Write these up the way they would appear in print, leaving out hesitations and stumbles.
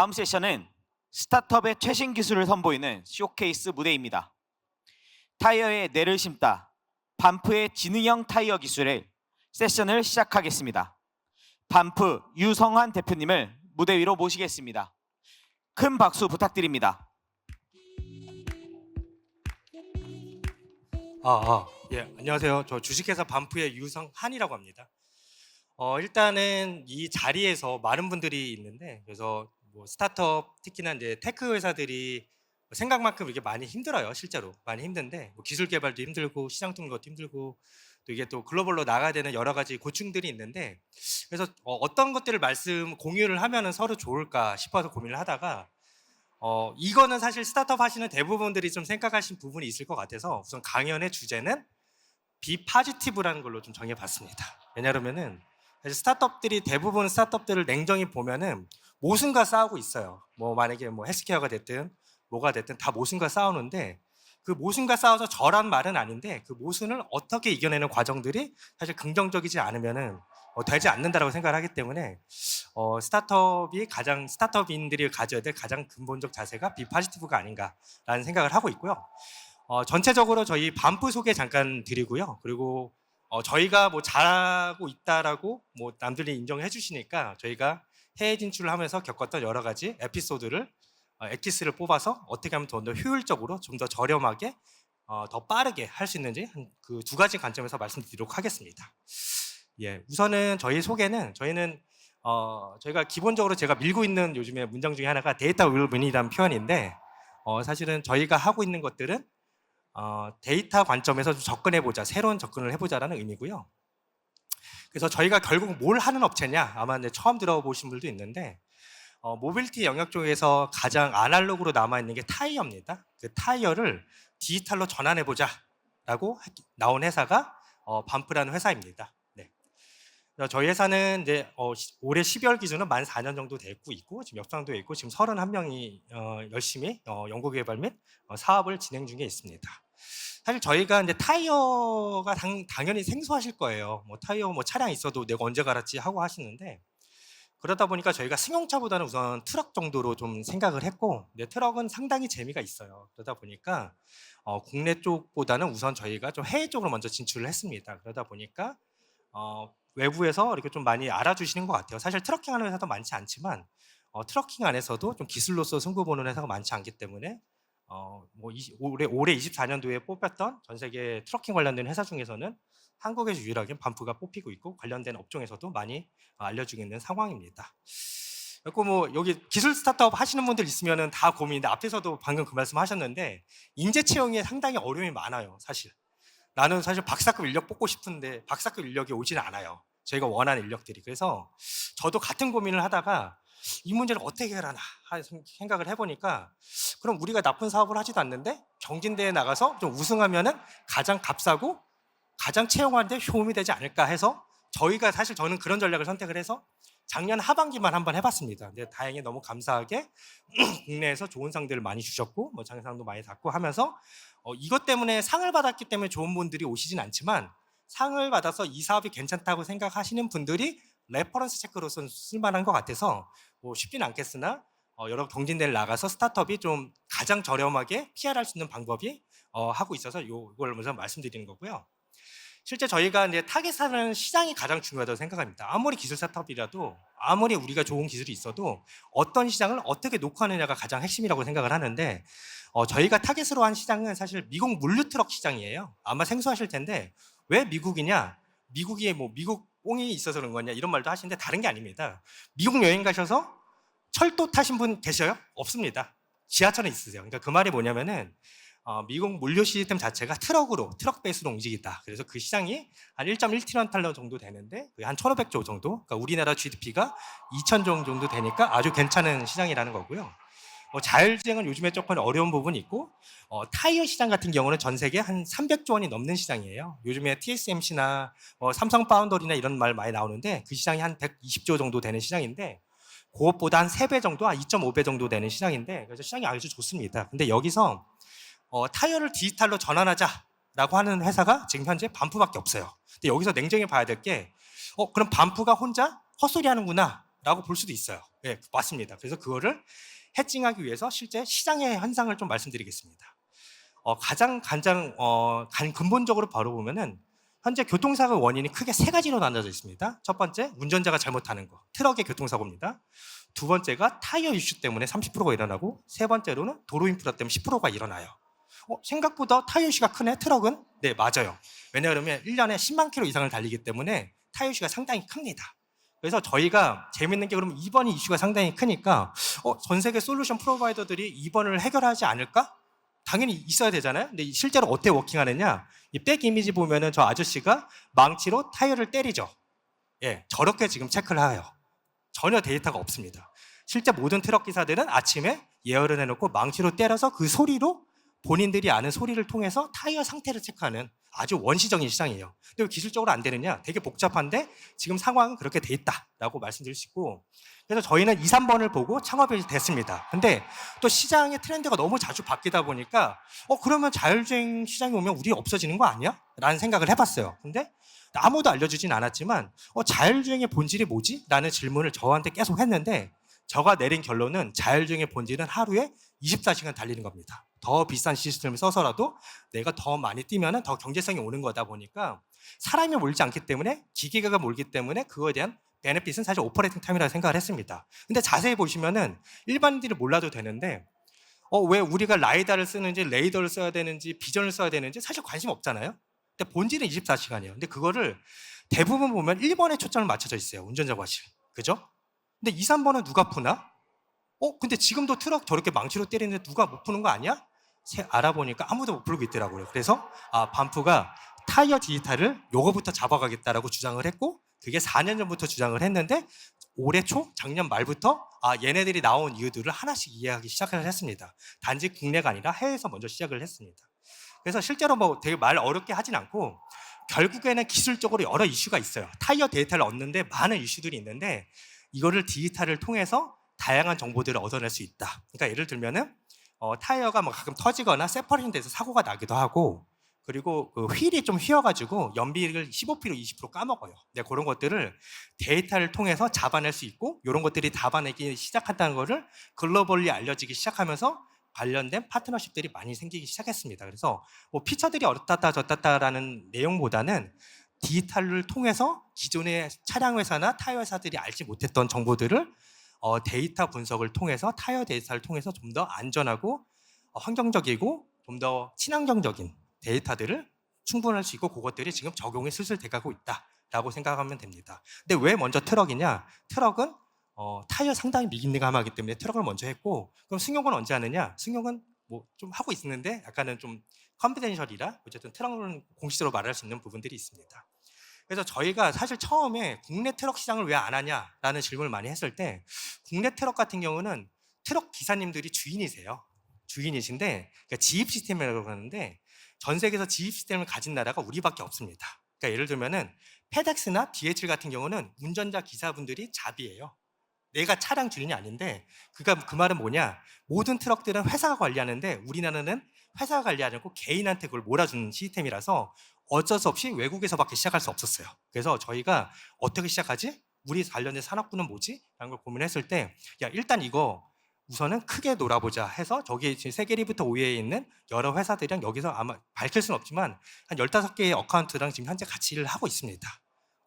다음 세션은 스타트업의 최신 기술을 선보이는 쇼케이스 무대입니다. 타이어에 뇌를 심다, 반프의 지능형 타이어 기술의 세션을 시작하겠습니다. 반프 유성환 대표님을 무대 위로 모시겠습니다. 큰 박수 부탁드립니다. 예, 안녕하세요. 저 주식회사 반프의 유성한이라고 합니다. 일단은 이 자리에서 많은 분들이 있는데, 그래서 뭐 스타트업, 특히나 이제 테크 회사들이 생각만큼 이렇게 많이 힘들어요. 실제로 많이 힘든데, 뭐 기술 개발도 힘들고 시장 뚫는 것도 힘들고, 또 이게 또 글로벌로 나가야 되는 여러 가지 고충들이 있는데, 그래서 어떤 것들을 공유를 하면은 서로 좋을까 싶어서 고민을 하다가, 이거는 사실 스타트업 하시는 대부분들이 좀 생각하신 부분이 있을 것 같아서 우선 강연의 주제는 비파지티브라는 걸로 좀 정해봤습니다. 왜냐하면은 사실 대부분 스타트업들을 냉정히 보면은 모순과 싸우고 있어요. 뭐 만약에 뭐 헬스케어가 됐든 뭐가 됐든 다 모순과 싸우는데, 그 모순과 싸워서 저란 말은 아닌데 그 모순을 어떻게 이겨내는 과정들이 사실 긍정적이지 않으면은 되지 않는다라고 생각을 하기 때문에 스타트업인들이 가져야 될 가장 근본적 자세가 비파지티브가 아닌가라는 생각을 하고 있고요. 전체적으로 저희 반프 소개 잠깐 드리고요. 그리고 저희가 뭐 잘하고 있다라고 뭐 남들이 인정해 주시니까 저희가 해외 진출을 하면서 겪었던 여러 가지 에피소드를 엑기스를 뽑아서 어떻게 하면 더 효율적으로 좀 더 저렴하게 더 빠르게 할 수 있는지 그 두 가지 관점에서 말씀드리도록 하겠습니다. 예, 우선은 저희는 저희가 기본적으로 제가 밀고 있는 요즘에 문장 중에 하나가 데이터 윌윈이라는 표현인데, 사실은 저희가 하고 있는 것들은 데이터 관점에서 좀 접근해보자, 새로운 접근을 해보자라는 의미고요. 그래서 저희가 결국 뭘 하는 업체냐, 아마 이제 처음 들어보신 분들도 있는데, 모빌티 영역 쪽에서 가장 아날로그로 남아있는 게 타이어입니다. 그 타이어를 디지털로 전환해보자라고 나온 회사가 반프라는 회사입니다. 네. 저희 회사는 이제 올해 12월 기준은 만 4년 정도 되고 있고, 지금 역상도 있고, 지금 31명이 열심히 연구개발 및 사업을 진행 중에 있습니다. 사실 저희가 이제 타이어가 당연히 생소하실 거예요. 뭐 타이어 뭐 차량 있어도 내가 언제 갈았지 하고 하시는데, 그러다 보니까 저희가 승용차보다는 우선 트럭 정도로 좀 생각을 했고, 근데 트럭은 상당히 재미가 있어요. 그러다 보니까 국내 쪽보다는 우선 저희가 좀 해외 쪽으로 먼저 진출을 했습니다. 그러다 보니까 외부에서 이렇게 좀 많이 알아주시는 것 같아요. 사실 트럭킹하는 회사도 많지 않지만 트럭킹 안에서도 좀 기술로서 승부 보는 회사가 많지 않기 때문에 뭐 올해 24년도에 뽑혔던 전 세계 트럭킹 관련된 회사 중에서는 한국에서 유일하게 반프가 뽑히고 있고, 관련된 업종에서도 많이 알려지고 있는 상황입니다. 그리고 뭐 여기 기술 스타트업 하시는 분들 있으면은 다 고민인데, 앞에서도 방금 그 말씀 하셨는데 인재 채용에 상당히 어려움이 많아요. 사실 나는 사실 박사급 인력 뽑고 싶은데 박사급 인력이 오지는 않아요. 저희가 원하는 인력들이. 그래서 저도 같은 고민을 하다가 이 문제를 어떻게 해결하나 생각을 해보니까, 그럼 우리가 나쁜 사업을 하지도 않는데 경진대회에 나가서 좀 우승하면은 가장 값싸고 가장 채용하는데 효험이 되지 않을까 해서, 저는 그런 전략을 선택을 해서 작년 하반기만 한번 해봤습니다. 근데 다행히 너무 감사하게 국내에서 좋은 상들을 많이 주셨고, 뭐 장상도 많이 받고 하면서 이것 때문에 상을 받았기 때문에 좋은 분들이 오시진 않지만, 상을 받아서 이 사업이 괜찮다고 생각하시는 분들이 레퍼런스 체크로서 쓸만한 것 같아서 뭐 쉽지는 않겠으나 여러 경진대회를 나가서 스타트업이 좀 가장 저렴하게 PR할 수 있는 방법이 하고 있어서 이걸 먼저 말씀드리는 거고요. 실제 저희가 이제 타겟하는 시장이 가장 중요하다고 생각합니다. 아무리 기술 스타트업이라도, 아무리 우리가 좋은 기술이 있어도 어떤 시장을 어떻게 녹화하느냐가 가장 핵심이라고 생각을 하는데, 저희가 타겟으로 한 시장은 사실 미국 물류트럭 시장이에요. 아마 생소하실 텐데 왜 미국이냐, 미국이 뭐 미국 뽕이 있어서 그런 거냐 이런 말도 하시는데 다른 게 아닙니다. 미국 여행 가셔서 철도 타신 분 계셔요? 없습니다. 지하철은 있으세요. 그러니까 그 말이 뭐냐면은 미국 물류 시스템 자체가 트럭 베이스로 움직인다. 그래서 그 시장이 한 1.1트리언 달러 정도 되는데 한 1,500조 정도, 그러니까 우리나라 GDP가 2,000조 정도 되니까 아주 괜찮은 시장이라는 거고요. 자율주행은 요즘에 조금 어려운 부분이 있고, 타이어 시장 같은 경우는 전 세계 한 300조 원이 넘는 시장이에요. 요즘에 TSMC나 삼성 파운더리나 이런 말 많이 나오는데 그 시장이 한 120조 정도 되는 시장인데, 그것보다 한 3배 정도, 한 2.5배 정도 되는 시장인데, 그래서 시장이 아주 좋습니다. 근데 여기서 타이어를 디지털로 전환하자라고 하는 회사가 지금 현재 반프밖에 없어요. 근데 여기서 냉정히 봐야 될 게, 그럼 반프가 혼자 헛소리 하는구나 라고 볼 수도 있어요. 네, 맞습니다. 그래서 그거를 해칭하기 위해서 실제 시장의 현상을 좀 말씀드리겠습니다. 가장 근본적으로 바로 보면은 현재 교통사고 원인이 크게 세 가지로 나눠져 있습니다. 첫 번째, 운전자가 잘못하는 거, 트럭의 교통사고입니다. 두 번째가 타이어 이슈 때문에 30%가 일어나고, 세 번째로는 도로 인프라 때문에 10%가 일어나요. 생각보다 타이어 이슈가 크네, 트럭은? 네, 맞아요. 왜냐하면 1년에 10만 킬로 이상을 달리기 때문에 타이어 이슈가 상당히 큽니다. 그래서 저희가 재밌는 게, 그러면 2번 이슈가 상당히 크니까 전 세계 솔루션 프로바이더들이 2번을 해결하지 않을까? 당연히 있어야 되잖아요. 근데 실제로 어떻게 워킹하느냐? 이 백 이미지 보면은 저 아저씨가 망치로 타이어를 때리죠. 예, 저렇게 지금 체크를 해요. 전혀 데이터가 없습니다. 실제 모든 트럭 기사들은 아침에 예열을 해놓고 망치로 때려서 그 소리로, 본인들이 아는 소리를 통해서 타이어 상태를 체크하는 아주 원시적인 시장이에요. 근데 왜 기술적으로 안 되느냐? 되게 복잡한데 지금 상황은 그렇게 돼 있다라고 말씀드릴 수 있고, 그래서 저희는 2, 3번을 보고 창업이 됐습니다. 근데 또 시장의 트렌드가 너무 자주 바뀌다 보니까 그러면 자율주행 시장이 오면 우리 없어지는 거 아니야? 라는 생각을 해봤어요. 근데 아무도 알려주진 않았지만 자율주행의 본질이 뭐지? 라는 질문을 저한테 계속 했는데, 제가 내린 결론은 자율주행의 본질은 하루에 24시간 달리는 겁니다. 더 비싼 시스템을 써서라도 내가 더 많이 뛰면 더 경제성이 오는 거다 보니까, 사람이 몰지 않기 때문에, 기계가 몰기 때문에 그거에 대한 베네핏은 사실 오퍼레이팅 타임이라고 생각을 했습니다. 근데 자세히 보시면은 일반인들이 몰라도 되는데 왜 우리가 라이다를 쓰는지, 레이더를 써야 되는지, 비전을 써야 되는지 사실 관심 없잖아요. 근데 본질은 24시간이에요. 근데 그거를 대부분 보면 1번에 초점을 맞춰져 있어요. 운전자 과실. 그죠? 근데 2, 3번은 누가 푸나? 근데 지금도 트럭 저렇게 망치로 때리는데 누가 못 푸는 거 아니야? 알아보니까 아무도 못 풀고 있더라고요. 그래서 반프가 타이어 디지털을 요거부터 잡아가겠다라고 주장을 했고, 그게 4년 전부터 주장을 했는데 올해 초, 작년 말부터 얘네들이 나온 이유들을 하나씩 이해하기 시작을 했습니다. 단지 국내가 아니라 해외에서 먼저 시작을 했습니다. 그래서 실제로 뭐 되게 말 어렵게 하진 않고, 결국에는 기술적으로 여러 이슈가 있어요. 타이어 데이터를 얻는데 많은 이슈들이 있는데, 이거를 디지털을 통해서 다양한 정보들을 얻어낼 수 있다. 그러니까 예를 들면은 타이어가 뭐 가끔 터지거나 세퍼레이션 돼서 사고가 나기도 하고, 그리고 그 휠이 좀 휘어가지고 연비를 15%, 20% 까먹어요. 네, 그런 것들을 데이터를 통해서 잡아낼 수 있고, 이런 것들이 잡아내기 시작한다는 것을 글로벌리 알려지기 시작하면서 관련된 파트너십들이 많이 생기기 시작했습니다. 그래서 뭐 피처들이 어떻다 저떻다라는 내용보다는 디지털을 통해서 기존의 차량 회사나 타이어 회사들이 알지 못했던 정보들을 데이터 분석을 통해서, 타이어 데이터를 통해서 좀 더 안전하고 환경적이고 좀 더 친환경적인 데이터들을 충분할 수 있고, 그것들이 지금 적용이 슬슬 돼가고 있다라고 생각하면 됩니다. 근데 왜 먼저 트럭이냐? 트럭은 타이어 상당히 민감하기 때문에 트럭을 먼저 했고, 그럼 승용은 언제 하느냐? 승용은 뭐 좀 하고 있는데 약간은 좀 컨피덴셜이라, 어쨌든 트럭은 공식적으로 말할 수 있는 부분들이 있습니다. 그래서 저희가 사실 처음에 국내 트럭 시장을 왜 안 하냐라는 질문을 많이 했을 때, 국내 트럭 같은 경우는 트럭 기사님들이 주인이세요. 주인이신데, 그러니까 지입 시스템이라고 하는데, 전 세계에서 지입 시스템을 가진 나라가 우리밖에 없습니다. 그러니까 예를 들면은 페덱스나 DHL 같은 경우는 운전자 기사분들이 잡이에요. 내가 차량 주인이 아닌데, 그 말은 뭐냐? 모든 트럭들은 회사가 관리하는데 우리나라는 회사가 관리하지 않고 개인한테 그걸 몰아주는 시스템이라서 어쩔 수 없이 외국에서밖에 시작할 수 없었어요. 그래서 저희가 어떻게 시작하지? 우리 관련된 산업군은 뭐지? 라는 걸 고민했을 때, 일단 이거 우선은 크게 놀아보자 해서, 저기 지금 세계 1위부터 5위에 있는 여러 회사들이랑, 여기서 아마 밝힐 수는 없지만 한 15개의 어카운트랑 지금 현재 같이 일을 하고 있습니다.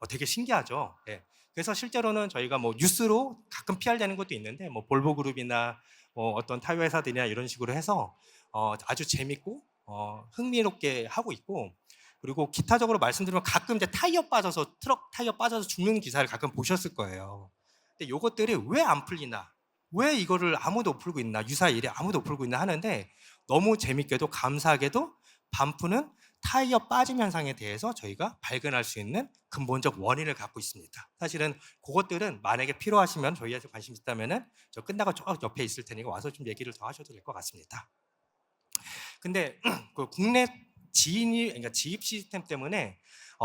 되게 신기하죠. 네. 그래서 실제로는 저희가 뭐 뉴스로 가끔 PR되는 것도 있는데, 뭐 볼보그룹이나 뭐 어떤 타이어 회사들이나 이런 식으로 해서 아주 재밌고 흥미롭게 하고 있고, 그리고 기타적으로 말씀드리면 가끔 이제 트럭 타이어 빠져서 죽는 기사를 가끔 보셨을 거예요. 근데 이것들이 왜 안 풀리나, 왜 이거를 아무도 못 풀고 있나, 유사 일에 아무도 못 풀고 있나 하는데, 너무 재밌게도 감사하게도 반프는 타이어 빠짐 현상에 대해서 저희가 발견할 수 있는 근본적 원인을 갖고 있습니다. 사실은 그것들은 만약에 필요하시면, 저희한테 관심 있다면은 저 끝나고 저 옆에 있을 테니까 와서 좀 얘기를 더 하셔도 될 것 같습니다. 근데 그 국내 그러니까 지입 시스템 때문에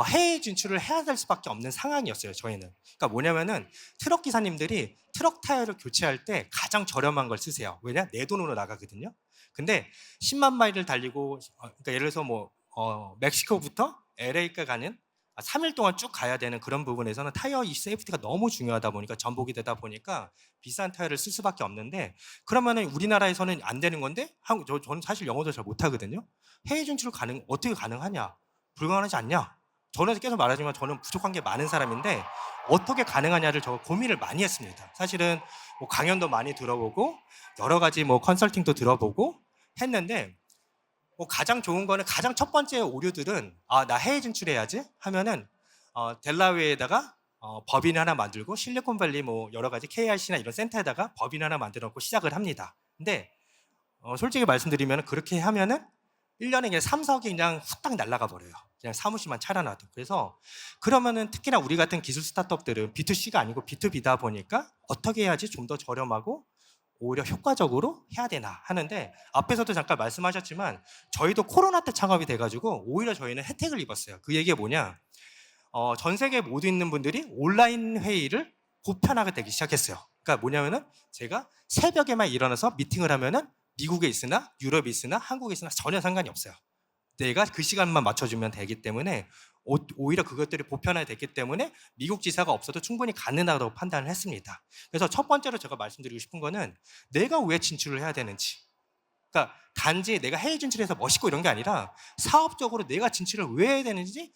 해외 진출을 해야 될 수밖에 없는 상황이었어요, 저희는. 그러니까 뭐냐면은 트럭 기사님들이 트럭 타이어를 교체할 때 가장 저렴한 걸 쓰세요. 왜냐? 내 돈으로 나가거든요. 근데 10만 마일을 달리고, 그러니까 예를 들어서 뭐 멕시코부터 LA가 가는 3일 동안 쭉 가야 되는 그런 부분에서는 타이어 이 세이프티가 너무 중요하다 보니까 전복이 되다 보니까 비싼 타이어를 쓸 수밖에 없는데 그러면은 우리나라에서는 안 되는 건데 저는 사실 영어도 잘 못하거든요. 해외 진출 어떻게 가능하냐? 불가능하지 않냐? 저는 계속 말하지만 저는 부족한 게 많은 사람인데 어떻게 가능하냐를 저 고민을 많이 했습니다. 사실은 뭐 강연도 많이 들어보고 여러 가지 뭐 컨설팅도 들어보고 했는데 뭐 가장 좋은 거는 가장 첫 번째 오류들은 나 해외 진출해야지 하면은 델라웨어에다가 법인 하나 만들고 실리콘밸리 뭐 여러 가지 KRC나 이런 센터에다가 법인 하나 만들어 놓고 시작을 합니다. 근데 솔직히 말씀드리면 그렇게 하면은 1년에 그냥 3, 4억이 그냥 후딱 날아가 버려요. 그냥 사무실만 차려놔도. 그래서 그러면은 특히나 우리 같은 기술 스타트업들은 B2C가 아니고 B2B다 보니까 어떻게 해야지 좀 더 저렴하고 오히려 효과적으로 해야 되나 하는데 앞에서도 잠깐 말씀하셨지만 저희도 코로나 때 창업이 돼가지고 오히려 저희는 혜택을 입었어요. 그 얘기가 뭐냐? 전 세계 모두 있는 분들이 온라인 회의를 보편하게 되기 시작했어요. 그러니까 뭐냐면은 제가 새벽에만 일어나서 미팅을 하면은 미국에 있으나 유럽에 있으나 한국에 있으나 전혀 상관이 없어요. 내가 그 시간만 맞춰주면 되기 때문에 오히려 그것들이 보편화가 됐기 때문에 미국 지사가 없어도 충분히 가능하다고 판단을 했습니다. 그래서 첫 번째로 제가 말씀드리고 싶은 거는 내가 왜 진출을 해야 되는지, 그러니까 단지 내가 해외 진출해서 멋있고 이런 게 아니라 사업적으로 내가 진출을 왜 해야 되는지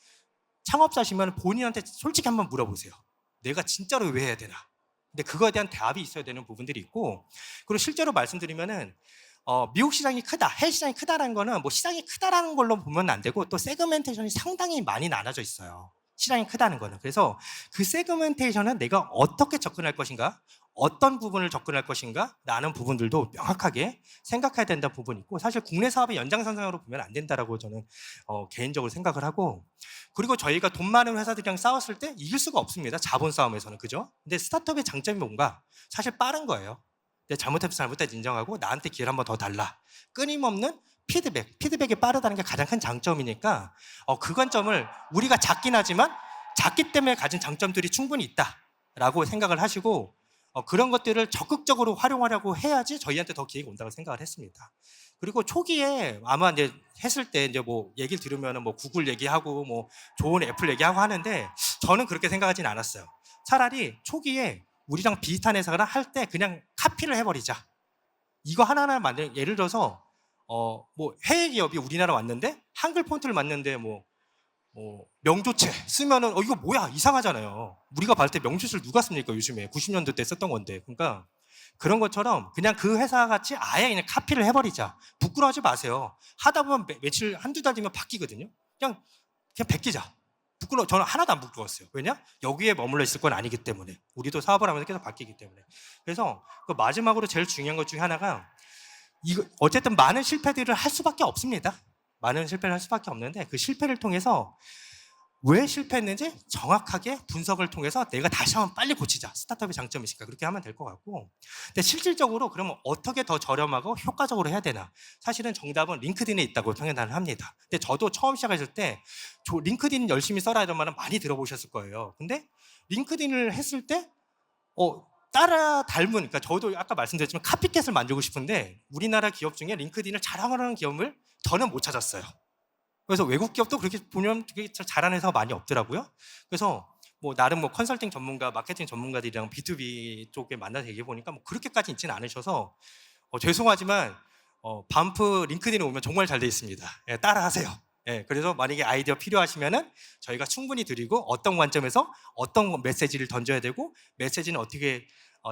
창업자시면 본인한테 솔직히 한번 물어보세요. 내가 진짜로 왜 해야 되나? 근데 그거에 대한 답이 있어야 되는 부분들이 있고, 그리고 실제로 말씀드리면은 미국 시장이 크다, 해외 시장이 크다라는 거는 뭐 시장이 크다라는 걸로 보면 안 되고 또 세그멘테이션이 상당히 많이 나눠져 있어요. 시장이 크다는 거는. 그래서 그 세그멘테이션은 내가 어떻게 접근할 것인가, 어떤 부분을 접근할 것인가 라는 부분들도 명확하게 생각해야 된다는 부분이 있고, 사실 국내 사업의 연장선상으로 보면 안 된다라고 저는 개인적으로 생각을 하고, 그리고 저희가 돈 많은 회사들이랑 싸웠을 때 이길 수가 없습니다. 자본 싸움에서는. 그죠? 근데 스타트업의 장점이 뭔가? 사실 빠른 거예요. 내가 잘못했어 인정하고 나한테 기회를 한 번 더 달라. 끊임없는 피드백이 빠르다는 게 가장 큰 장점이니까 그 관점을 우리가 작긴 하지만 작기 때문에 가진 장점들이 충분히 있다라고 생각을 하시고 그런 것들을 적극적으로 활용하려고 해야지 저희한테 더 기회가 온다고 생각을 했습니다. 그리고 초기에 아마 이제 했을 때 이제 뭐 얘기를 들으면 뭐 구글 얘기하고 뭐 좋은 애플 얘기하고 하는데 저는 그렇게 생각하진 않았어요. 차라리 초기에 우리랑 비슷한 회사가 할 때 그냥 카피를 해버리자. 이거 하나하나 만들, 예를 들어서 뭐 해외 기업이 우리나라 왔는데 한글 폰트를 맞는데 뭐 명조체 쓰면은 이거 뭐야 이상하잖아요. 우리가 받을 때 명조체를 누가 씁니까 요즘에 90년대 때 썼던 건데. 그러니까 그런 것처럼 그냥 그 회사 같이 아예 그냥 카피를 해버리자. 부끄러워하지 마세요. 하다 보면 며칠 한두 달 뒤면 바뀌거든요. 그냥 베끼자. 저는 하나도 안 부끄러웠어요. 왜냐? 여기에 머물러 있을 건 아니기 때문에. 우리도 사업을 하면서 계속 바뀌기 때문에. 그래서 그 마지막으로 제일 중요한 것 중에 하나가 어쨌든 많은 실패들을 할 수밖에 없습니다. 많은 실패를 할 수밖에 없는데 그 실패를 통해서 왜 실패했는지 정확하게 분석을 통해서 내가 다시 한번 빨리 고치자. 스타트업의 장점이 있으니까 그렇게 하면 될 것 같고, 근데 실질적으로 그러면 어떻게 더 저렴하고 효과적으로 해야 되나? 사실은 정답은 링크드인에 있다고 평단을 합니다. 근데 저도 처음 시작했을 때 링크드인 열심히 써라 이런 말은 많이 들어보셨을 거예요. 근데 링크드인을 했을 때 따라 닮은, 그러니까 저도 아까 말씀드렸지만 카피캣을 만들고 싶은데 우리나라 기업 중에 링크드인을 자랑하는 기업을 저는 못 찾았어요. 그래서 외국 기업도 그렇게 보면 되게 잘하는 회사가 많이 없더라고요. 그래서 뭐 나름 뭐 컨설팅 전문가, 마케팅 전문가들이랑 B2B 쪽에 만나서 얘기해 보니까 뭐 그렇게까지 있지는 않으셔서 죄송하지만 반프 링크드인에 오면 정말 잘 돼 있습니다. 예, 따라하세요. 예, 그래서 만약에 아이디어 필요하시면은 저희가 충분히 드리고 어떤 관점에서 어떤 메시지를 던져야 되고 메시지는 어떻게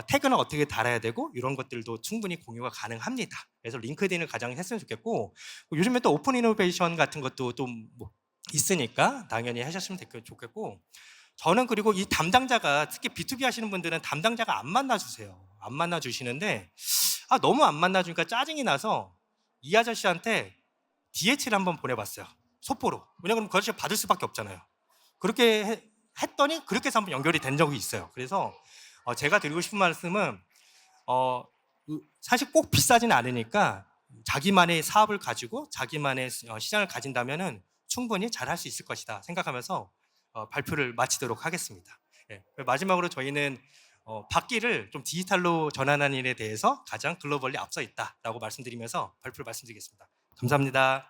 태그는 어떻게 달아야 되고 이런 것들도 충분히 공유가 가능합니다. 그래서 링크드인을 가장 했으면 좋겠고 요즘에 또 오픈 이노베이션 같은 것도 좀 뭐 있으니까 당연히 하셨으면 좋겠고 저는 그리고 이 담당자가 특히 B2B 하시는 분들은 담당자가 안 만나주세요. 안 만나주시는데 너무 안 만나주니까 짜증이 나서 이 아저씨한테 DH를 한번 보내봤어요. 속보로. 왜냐면 그 아저씨가 받을 수밖에 없잖아요. 그렇게 했더니 그렇게 해서 한번 연결이 된 적이 있어요. 그래서 제가 드리고 싶은 말씀은 사실 꼭 비싸지는 않으니까 자기만의 사업을 가지고 자기만의 시장을 가진다면은 충분히 잘할 수 있을 것이다 생각하면서 발표를 마치도록 하겠습니다. 예, 마지막으로 저희는 바퀴를 좀 디지털로 전환하는 일에 대해서 가장 글로벌리 앞서 있다라고 말씀드리면서 발표를 말씀드리겠습니다. 감사합니다.